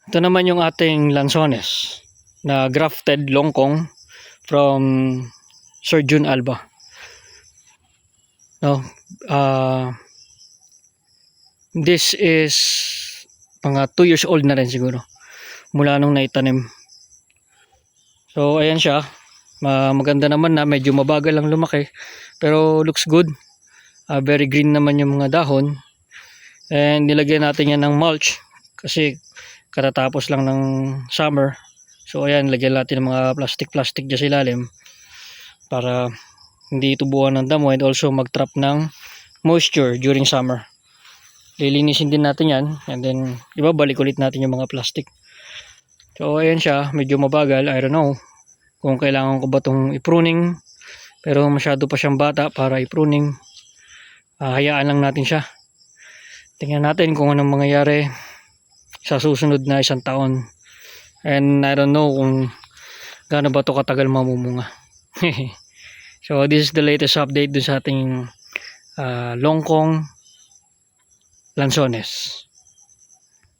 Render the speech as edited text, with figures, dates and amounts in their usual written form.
Ito naman yung ating lansones na grafted longkong from Sir Jun Alba. No, this is mga 2 years old na rin siguro mula nung naitanim. So ayan siya, maganda naman na, medyo mabagal lang lumaki pero looks good. Very green naman yung mga dahon, and nilagyan natin yan ng mulch kasi katatapos lang ng summer. So ayan, lagyan natin ng mga plastic dyan sa ilalim para hindi tubuan ng damo, and also mag-trap ng moisture during summer. Lilinisin din natin yan, and then ibabalik ulit natin yung mga plastic. So ayan siya, medyo mabagal. I don't know kung kailangan ko ba itong i-pruning, pero masyado pa siyang bata para i-pruning. Hayaan lang natin siya. Tingnan natin kung anong mangyayari sa susunod na 1 taon. And I don't know kung gaano ba ito katagal mamumunga. So this is the latest update dun sa ating longkong lansones.